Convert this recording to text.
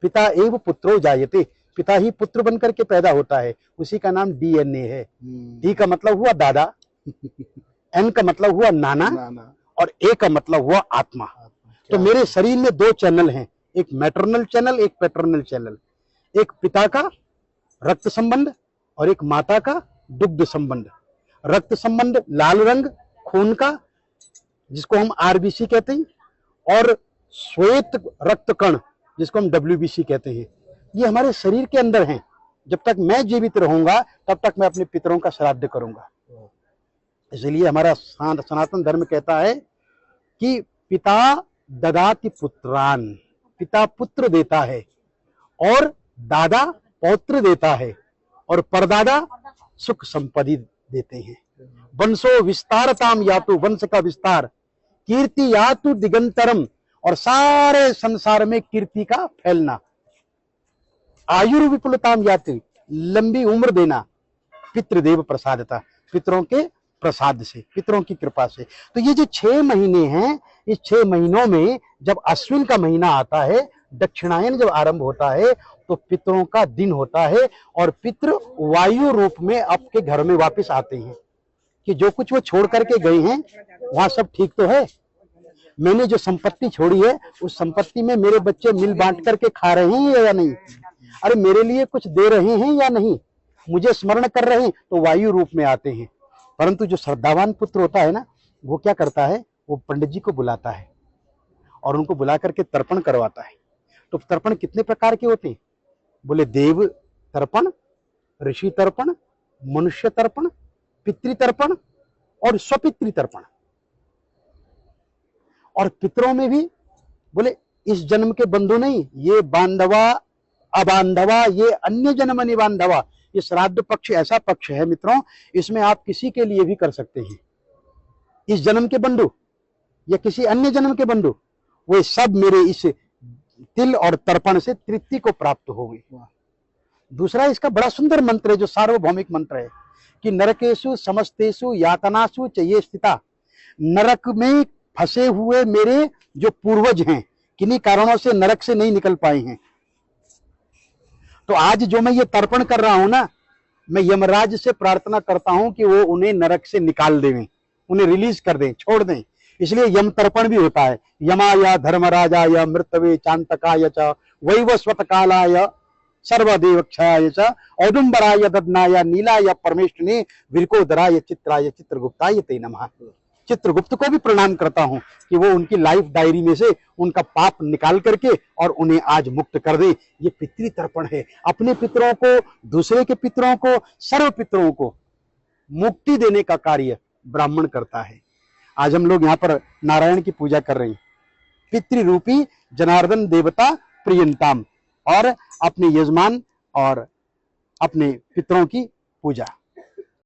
पिता एव पुत्रो जायते, पिता ही पुत्र बनकर के पैदा होता है, उसी का नाम डीएनए है। डी का मतलब हुआ दादा, एन का मतलब हुआ नाना, और ए का मतलब हुआ आत्मा। तो मेरे शरीर में दो चैनल हैं, एक मैटरनल चैनल, एक पैटर्नल चैनल। एक पिता का रक्त संबंध और एक माता का दुग्ध संबंध। रक्त संबंध लाल रंग खून का, जिसको हम आरबीसी कहते हैं, और श्वेत रक्त कण, जिसको हम डब्ल्यूबीसी कहते हैं, ये हमारे शरीर के अंदर हैं। जब तक मैं जीवित रहूंगा तब तक मैं अपने पितरों का श्राद्ध करूंगा। इसलिए हमारा सनातन धर्म कहता है कि पिता ददाति पुत्रान, पिता पुत्र देता है और दादा पौत्र देता है और परदादा सुख संपत्ति देते हैं। वंशो विस्तारताम यातु, वंश का विस्तार, कीर्ति यातु दिगंतरम, और सारे संसार में कीर्ति का फैलना, आयुर विपुलताम यातु, लंबी उम्र देना, पितृदेव प्रसादता, पितरों के प्रसाद से, पितरों की कृपा से। तो ये जो 6 महीने हैं, इस 6 महीनों में जब अश्विन का महीना आता है, दक्षिणायन जब आरंभ होता है, तो पितरों का दिन होता है और पितृ वायु रूप में आपके घर में वापस आते हैं कि जो कुछ वो छोड़ करके गए हैं वहां सब ठीक तो है। मैंने जो संपत्ति छोड़ी है उस संपत्ति में मेरे बच्चे मिल बांट करके खा रहे हैं या नहीं, अरे मेरे लिए कुछ दे रहे हैं या नहीं, मुझे स्मरण कर रहे हैं, तो वायु रूप में आते हैं। परंतु जो श्रद्धावान पुत्र होता है ना, वो क्या करता है, वो पंडित जी को बुलाता है और उनको बुला करके तर्पण करवाता है। तो तर्पण कितने प्रकार के होते हैं? बोले देव तर्पण, ऋषि तर्पण, मनुष्य तर्पण, पितृ तर्पण और स्वपितृ तर्पण। और पितरों में भी बोले इस जन्म के बंधु नहीं, ये बांधवा अबांधवा, ये अन्य जन्म निबांधवा। ये श्राद्ध पक्ष ऐसा पक्ष है मित्रों, इसमें आप किसी के लिए भी कर सकते हैं। इस जन्म के बंधु या किसी अन्य जन्म के बंधु, वे सब मेरे इस तिल और तर्पण से तृप्ति को प्राप्त हो गई। दूसरा इसका बड़ा सुंदर मंत्र है जो सार्वभौमिक मंत्र है कि नरकेशु समस्तेषु यातनासु च ये स्थिता, नरक में फंसे हुए मेरे जो पूर्वज हैं, किन्हीं कारणों से नरक से नहीं निकल पाए हैं, तो आज जो मैं ये तर्पण कर रहा हूं ना, मैं यमराज से प्रार्थना करता हूं कि वो उन्हें नरक से निकाल दें, उन्हें रिलीज कर दें, छोड़ दें। इसलिए यम तर्पण भी होता है। यमाय धर्मराजाय मृतवे चांतकाय च वैवस्वत कालाय सर्वदेवक्षाय च औदुंबराय ददनाय नीलाय परमेष्ठिने विरकोदराय चित्राय चित्रगुप्ताय ते नमः। चित्रगुप्त को भी प्रणाम करता हूं कि वो उनकी लाइफ डायरी में से उनका पाप निकाल करके और उन्हें आज मुक्त कर दे। ये पितृ तर्पण है। अपने पितरों को, दूसरे के पितरों को, सर्व पितरों को मुक्ति देने का कार्य ब्राह्मण करता है। आज हम लोग यहाँ पर नारायण की पूजा कर रहे हैं, पितृरूपी जनार्दन देवता प्रियंताम, और अपने यजमान और अपने पितरों की पूजा।